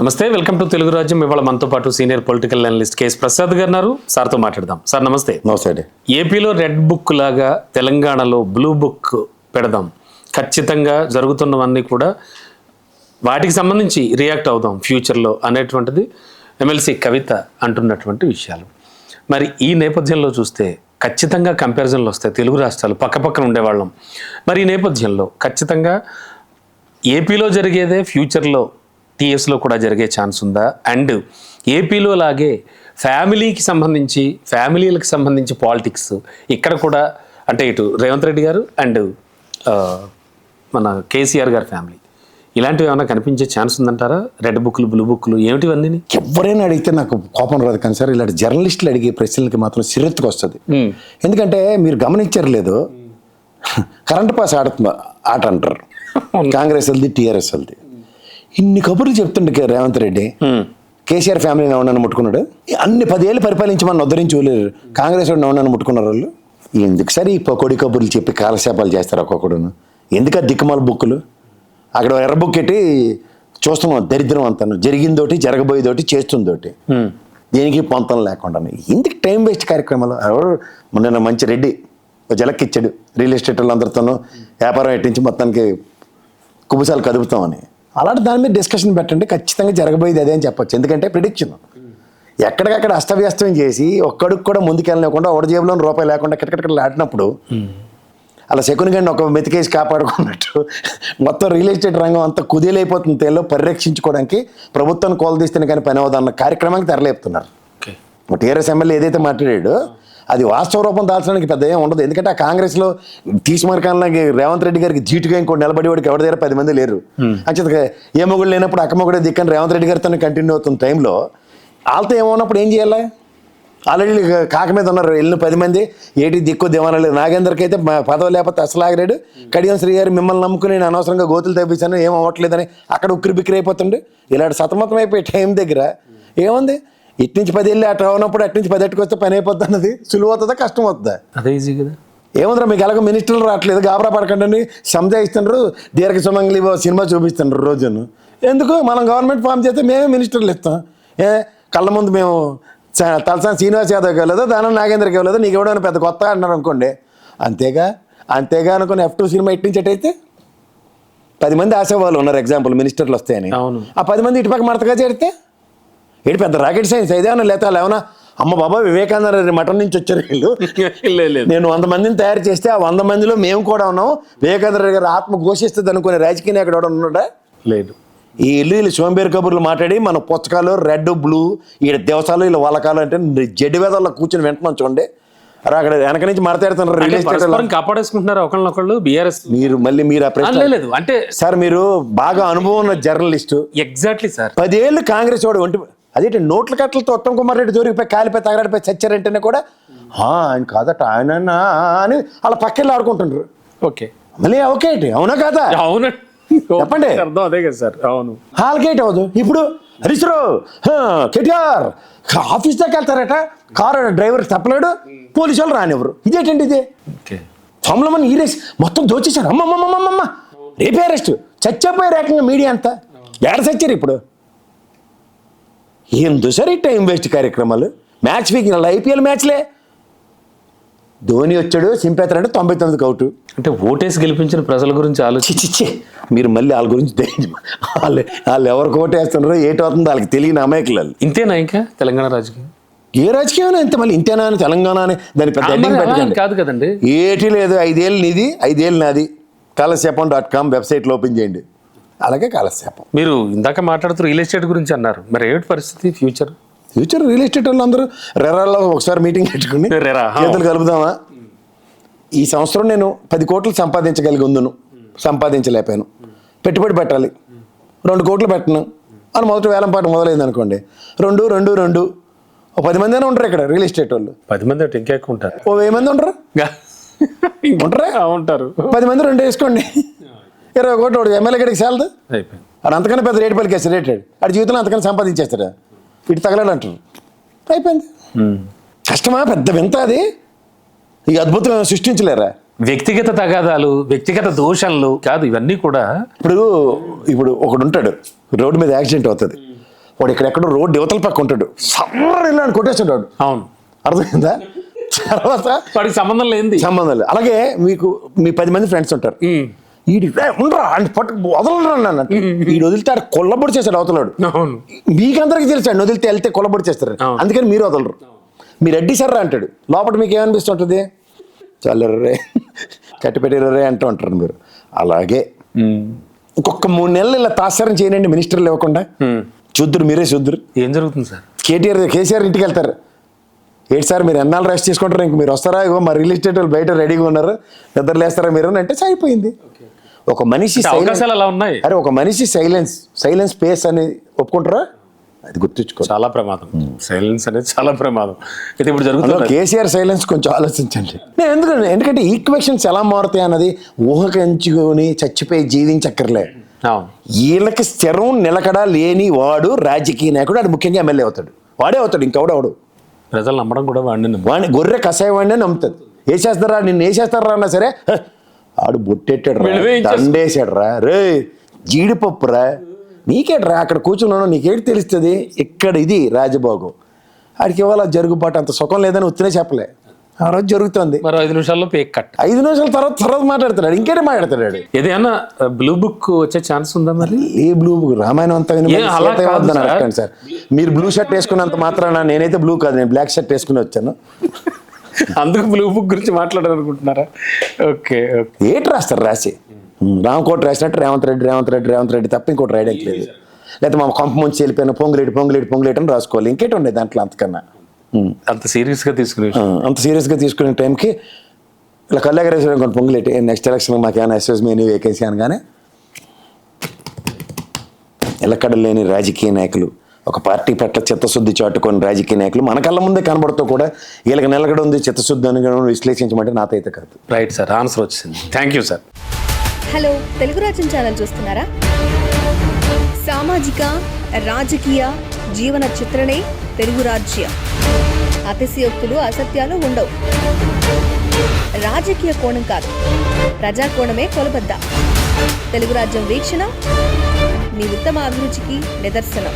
నమస్తే, welcome to Telugu రాజ్యం. ఇవాళ మనతో పాటు senior political analyst KS Prasad గారు ఉన్నారు. సార్తో మాట్లాడదాం. సార్ నమస్తే. నమస్తే. ఏపీలో రెడ్ బుక్ లాగా తెలంగాణలో బ్లూ బుక్ పెడదాం, ఖచ్చితంగా జరుగుతున్నవన్నీ కూడా వాటికి సంబంధించి రియాక్ట్ అవుదాం ఫ్యూచర్లో అనేటువంటిది ఎమ్మెల్సీ కవిత అంటున్నటువంటి విషయాలు. మరి ఈ నేపథ్యంలో చూస్తే ఖచ్చితంగా కంపారిజన్లు వస్తాయి. తెలుగు రాష్ట్రాలు పక్కపక్కన ఉండేవాళ్ళం. మరి ఈ నేపథ్యంలో ఖచ్చితంగా ఏపీలో జరిగేదే ఫ్యూచర్లో టీఎస్లో కూడా జరిగే ఛాన్స్ ఉందా? అండ్ ఏపీలో లాగే ఫ్యామిలీలకు సంబంధించి పాలిటిక్స్ ఇక్కడ కూడా, అంటే ఇటు రేవంత్ రెడ్డి గారు అండ్ మన కేసీఆర్ గారి ఫ్యామిలీ, ఇలాంటివి ఏమైనా కనిపించే ఛాన్స్ ఉందంటారా? రెడ్ బుక్లు, బ్లూ బుక్లు ఏమిటివన్నీ? ఎవరైనా అడిగితే నాకు కోపం రాదు, కానీ సార్ ఇలాంటి జర్నలిస్టులు అడిగే ప్రశ్నలకి మాత్రం సిరెత్తుకు వస్తుంది. ఎందుకంటే మీరు గమనించారు లేదు, కరెంట్ పాస్ ఆట అంటారు కాంగ్రెస్ వాళ్ళది, టీఆర్ఎస్ వాళ్ళది. ఇన్ని కబుర్లు చెప్తుండే రేవంత్ రెడ్డి కేసీఆర్ ఫ్యామిలీని ఎవరన్నా ముట్టుకున్నాడు? అన్ని 10 ఏళ్ళు పరిపాలించి మన ఉద్ధరించి వెళ్ళారు. కాంగ్రెస్ వాడిని ఎవరన్నా ముట్టుకున్నారు వాళ్ళు? ఎందుకు సరే ఈ పొడి కబుర్లు చెప్పి కాలక్షేపాలు చేస్తారు ఒక్కొక్కడును? ఎందుకు ఆ దిక్కుమాల బుక్కులు? అక్కడ ఎర్ర బుక్ ఎట్టి చూస్తున్నాం దరిద్రం అంతాను, జరిగిందోటి జరగబోయేదోటి చేస్తుందోటి, దేనికి పొంతం లేకుండా. ఎందుకు టైం వేస్ట్ కార్యక్రమాలు? ఎవరు మొన్న మంచి రెడ్డి జలక్కిచ్చాడు రియల్ ఎస్టేట్ వాళ్ళందరితోనూ వ్యాపారం ఎట్టించి మొత్తానికి కుబుసాలు కదుపుతామని. అలాంటి దాని మీద డిస్కషన్ పెట్టండి, ఖచ్చితంగా జరగబోయేది అదే అని చెప్పొచ్చు. ఎందుకంటే ప్రిడిక్షన్ ఎక్కడికక్కడ అస్తవ్యస్తం చేసి ఒక్కడికి కూడా ముందుకెళ్ళలేకుండా ఒకటి జేబులో రూపాయి లేకుండా ఎక్కడికక్కడ ఆడినప్పుడు అలా సెకండ్ గండి ఒక మెతికేసి కాపాడుకున్నట్టు మొత్తం రియల్ ఎస్టేట్ రంగం అంతా కుదేలైపోతుంది. తేలో పరిరక్షించుకోవడానికి ప్రభుత్వాన్ని కోలదీస్తేనే కానీ పని అవదన్న కార్యక్రమానికి తెరలేపుతున్నారు. టీఆర్ఎస్ ఎమ్మెల్యే ఏదైతే మాట్లాడాడో అది వాస్తవ రూపం దాల్చడానికి పెద్ద ఏం ఉండదు. ఎందుకంటే ఆ కాంగ్రెస్లో తీసిమరకాలకి రేవంత్ రెడ్డి గారికి ధీటుగా ఇంకోటి నిలబడి వాడికి ఎవరి దగ్గర 10 మంది లేరు. అంచేత ఏ మొగుడు లేనప్పుడు అక్క మొగుడే దిక్కని రేవంత్ రెడ్డి గారితో కంటిన్యూ అవుతున్న టైంలో వాళ్ళతో ఏమన్నప్పుడు ఏం చేయాలి? ఆల్రెడీ కాక మీద ఉన్నారు వెళ్ళిన 10 మంది, ఏటి దిక్కు దివానా లేదు. నాగేందర్కి అయితే పదవి లేకపోతే అసలు ఆగలేడు. కడియం శ్రీ గారు మిమ్మల్ని నమ్ముకుని నేను అనవసరంగా గోతులు తప్పించాను, ఏం అవ్వట్లేదని అక్కడ ఉక్కిరి బిక్కిరి అయిపోతుండే. ఇలాంటి సతమతం అయిపోయే టైం దగ్గర ఏముంది? ఇటు నుంచి 10 వెళ్ళి అటు అవునప్పుడు అటు నుంచి 10 వస్తే పని అయిపోద్ది అన్నది సులువు అవుతుందా కష్టం అవుతుందా? అదే ఈజీ కదా. ఏముందిరా మీకు ఎలాగో మినిస్టర్లు రావట్లేదు, గాబరా పడకండి సంజాయిస్తున్నారు, దీర్ఘ సుమంగళి సినిమా చూపిస్తున్నారు రోజును. ఎందుకు? మనం గవర్నమెంట్ ఫామ్ చేస్తే మేమే మినిస్టర్లు ఇస్తాం. కళ్ళ ముందు మేము తలసాని శ్రీనివాస్ యాదవ్కి ఇవ్వలేదు, దానం నాగేంద్రకి ఇవ్వలేదు, నీకు ఎవడైనా పెద్ద కొత్త అన్నారు అనుకోండి. అంతేగా అనుకుని F2 సినిమా ఇట్టించేటైతే 10 మంది ఆశావాళ్ళు ఉన్నారు ఎగ్జాంపుల్ మినిస్టర్లు వస్తాయని. ఆ 10 మంది ఇటుపక్క మడతగా చేరితే ఏడు పెద్ద రాకెట్ సైన్స్ ఇదేమన్నా లేత ఏమన్నా అమ్మ బాబా వివేకానంద మఠం నుంచి వచ్చారు వీళ్ళు. నేను 100 మందిని తయారు చేస్తే ఆ 100 మందిలో మేము కూడా ఉన్నాం. వివేకానంద గారు ఆత్మ ఘోషిస్తుంది అనుకునే రాజకీయ నాయకుడు ఎవడ ఉన్నాడా? లేదు. ఈ వీళ్ళు సోంబేరు కబుర్లు మాట్లాడి మన పుస్తకాలు రెడ్ బ్లూ ఈ దేవసాలు వీళ్ళు వాళ్ళకాలు అంటే జడ్డి వేదాల్లో కూర్చొని వింటున్నాం చూడండి. అక్కడ వెనక నుంచి మాట్లాడుతున్నారు రియల్ ఎస్టేట్ కాపాడేసుకుంటున్నారు ఒకళ్ళనొకళ్ళు. బీఆర్ఎస్ మీరు ఆ ప్రశ్న లేదు అంటే సార్ మీరు బాగా అనుభవం ఉన్న జర్నలిస్టు. Exactly sir. 10 ఏళ్ళు కాంగ్రెస్ వాడు ఒంటి అదేంటి నోట్ల కట్టలతో ఉత్తమ్ కుమార్ రెడ్డి దూరిపోయి కాలిపోయి తగలడిపోయి చచ్చారంటేనే కూడా ఆయన కాదట ఆయన అని అలా పక్కన ఆడుకుంటున్నారు. ఓకే మళ్ళీ ఓకే అవునా కాదా? అవును చెప్పండి. అదే కదా సార్. అవును హాల్కేట్ అవ్వదు. ఇప్పుడు హరీశ్రావు కేటీఆర్ ఆఫీస్ దాకా వెళ్తారట, కారు డ్రైవర్ తప్పలేడు, పోలీసు వాళ్ళు రానివ్వరు. ఇదేంటండి ఇది? సోమలమని ఈ రేస్ మొత్తం దోచేశారు. అమ్మమ్మమ్మమ్మ రేపే అరెస్ట్, చచ్చిపోయే రకంగా మీడియా అంతా ఏడ చచ్చారు ఇప్పుడు. ఎందుకు సరే టైం వేస్ట్ కార్యక్రమాలు? మ్యాచ్ వీకింగ్ IPL మ్యాచ్లే ధోని వచ్చాడు సింపేతారంటే 99కి అవుట్. అంటే ఓటేసి గెలిపించిన ప్రజల గురించి ఆలోచించే మీరు మళ్ళీ వాళ్ళ గురించి వాళ్ళు ఎవరికి ఓటేస్తున్నారో ఏటవుతుందో వాళ్ళకి తెలియని అమాయకులు. ఇంతేనా ఇంకా తెలంగాణ రాజకీయం? ఏ రాజకీయం ఇంత మళ్ళీ ఇంతేనా అని తెలంగాణ అని దాని పెద్ద కాదు కదండి. ఏటీ లేదు. 5 ఏళ్ళు నీది 5 ఏళ్ళు నాది. kalasepam.com వెబ్సైట్లో ఓపెన్ చేయండి. అలాగే కాలక్షేపం. మీరు ఇందాక మాట్లాడుతూ రియల్ ఎస్టేట్ గురించి అన్నారు. మరి ఏమిటి పరిస్థితి? ఫ్యూచర్ రియల్ ఎస్టేట్ వాళ్ళు అందరూ రెరాల్లో ఒకసారి మీటింగ్ పెట్టుకుని చేతులు కలుపుదామా? ఈ సంవత్సరం నేను 10 కోట్లు సంపాదించగలిగి ఉందును, సంపాదించలేపాను, పెట్టుబడి పెట్టాలి, 2 కోట్లు పెట్టను అని మొదటి వేలంపాటు మొదలైంది అనుకోండి. 2 10 మంది అయినా ఉంటారు ఇక్కడ రియల్ ఎస్టేట్ వాళ్ళు. 10 మంది అంటే ఇంకా ఎక్కువ ఉంటారు. 1000 మంది ఉంటారు. 10 మంది 2 వేసుకోండి, 20 కోట్లు. వాడు ఎమ్మెల్యే గడికి చాలదు. అది అంతకన్నా పెద్ద రేటు పలికేసి రేటెడ్ వాడి జీవితంలో అంతకన్నా సంపాదించేస్తాడా? ఇటు తగలాడు అంటారు. అయిపోయింది. కష్టమా? పెద్ద వింత అది. ఈ అద్భుతం సృష్టించలేరా? వ్యక్తిగత తగాదాలు, వ్యక్తిగత దోషాలు కాదు ఇవన్నీ కూడా. ఇప్పుడు ఒకడు ఉంటాడు, రోడ్డు మీద యాక్సిడెంట్ అవుతుంది, వాడు ఇక్కడెక్కడో రోడ్డు యువతల పక్క ఉంటాడు, సర్ర వెళ్ళాడు కొట్టేస్తాడు. అవును, అర్థమైందా? తర్వాత వాడికి సంబంధం లేనిది. సంబంధం లేదు. అలాగే మీ 10 మంది ఫ్రెండ్స్ ఉంటారు, ఈడి ఉండరా అని పట్టు వదలరా అన్నట్టు, ఈడు వదిలితే ఆడు కొల్లబొడి చేస్తాడు అవతలాడు. అవును, మీకందరికి తెలుసాడు వదిలితే వెళ్తే కొల్లబొడి చేస్తారు, అందుకని మీరు వదలరు. మీరు అడ్డి సర్రా అంటాడు, లోపల మీకు ఏమనిపిస్తుంటుంది? చల్లరే కట్టి పెట్టిర్రే అంటూ ఉంటారు మీరు. అలాగే ఇంకొక 3 నెలలు ఇలా తాత్సారం చేయనండి మినిస్టర్లు ఇవ్వకుండా, చూద్దురు మీరే చూద్దురు. ఏం జరుగుతుంది సార్? కేసీఆర్ ఇంటికి వెళ్తారు. ఏంటి సార్ మీరు ఎన్నాళ్ళు రెస్ట్ చేసుకుంటారు, ఇంక మీరు వస్తారా, ఇగో మా రియల్ ఎస్టేట్ వాళ్ళు బయట రెడీగా ఉన్నారు, నిద్ర లేస్తారా మీరు అని అంటే సరిపోయింది. ఒక మనిషి అవకాశాలు అలా ఉన్నాయి. అరే ఒక మనిషి సైలెన్స్ స్పేస్ అని ఒప్పుకుంటారా? అది గుర్తుంచుకో. చాలా ప్రమాదం, సైలెన్స్ అనేది చాలా ప్రమాదం. అయితే ఇప్పుడు జరుగుతుంది కేసీఆర్ సైలెన్స్ కొంచెం ఆలోచించండి. ఎందుకంటే ఈక్వేషన్స్ ఎలా మారుతాయి అన్నది ఊహకంచుకొని చచ్చిపోయి జీవించక్కర్లే. వీళ్ళకి స్థిరం నిలకడ లేని వాడు రాజకీయ నాయకుడు, అది ముఖ్యంగా ఎమ్మెల్యే అవుతాడు, వాడే అవుతాడు, ఇంకెవడవడు. ప్రజలు నమ్మడం కూడా వాడిని గొర్రె కషాయం వాడినే నమ్ముతుంది. వేసేస్తారా నిన్ను వేసేస్తారా అన్నా సరే, ఆడు బొట్టెట్టాడు రా, దండేసాడు రా, రే జీడిపప్పు రా, నీకేట్రా అక్కడ కూర్చున్నాను నీకేంటి తెలుస్తుంది, ఇక్కడ ఇది రాజభోగం. ఆడికి ఇవాళ జరుగుబాటు అంత సుఖం లేదని ఉత్తినే చెప్పలే, ఆ రోజు జరుగుతుంది. మరో 5 నిమిషాల్లో పేక్ కట్. 5 నిమిషాల తర్వాత మాట్లాడతాడు, ఇంకేటే మాట్లాడతాడు. ఏదైనా బ్లూ బుక్ వచ్చే ఛాన్స్ ఉందా మరి? ఏ బ్లూ బుక్? రామాయణం అంతా అడగండి సార్. మీరు బ్లూ షర్ట్ వేసుకున్నంత మాత్రాన నేనైతే బ్లూ కాదు, నేను బ్లాక్ షర్ట్ వేసుకుని వచ్చాను. అందుకు బ్లూ బుక్ గురించి మాట్లాడాలనుకుంటున్నారా? ఓకే, ఏటి రాస్తారు రాసి, రామకోటి రాసినట్టు రేవంత్ రెడ్డి తప్ప ఇంకోటి రాయడానికి లేదు. లేకపోతే మా కొంప ముంచి వెళ్ళిపోయిన పొంగులేటి అని రాసుకోవాలి, ఇంకేటి ఉండేది దాంట్లో అంతకన్నా. అంత సీరియస్గా తీసుకునే టైంకి ఇలా కళ్ళెగరేసాడు కొన్ని పొంగులేటి, నెక్స్ట్ ఎలక్షన్ మాకు ఏమైనా ఎస్ఎస్మీ అని వేకెన్సీ అనగానే ఎల్లక్కడ లేని రాజకీయ నాయకులు, ఒక పార్టీ పట్ల చిత్తశుద్ధి చాటుకొని రాజకీయ నాయకులు మన కళ్ళ ముందే కనబడుతూ కూడా వీళ్ళకి నిలకడ ఉంది చిత్తశుద్ధి అని విశ్లేషించమంటే నాతో అయితే కాదు. రైట్ సార్, ఆన్సర్ వచ్చింది. Thank you sir. Hello, Telugu రాజ్యం ఛానల్ చూస్తున్నారా? సామాజిక రాజకీయ జీవన చిత్రణే తెలుగు రాజ్యం. అతిశయోక్తులు అసత్యాలు ఉండవు. రాజకీయ కోణం కాదు, ప్రజా కోణమే కొలబద్ద. తెలుగు రాజ్యం వీక్షణ మీ ఉత్తమ అభిరుచికి నిదర్శనం.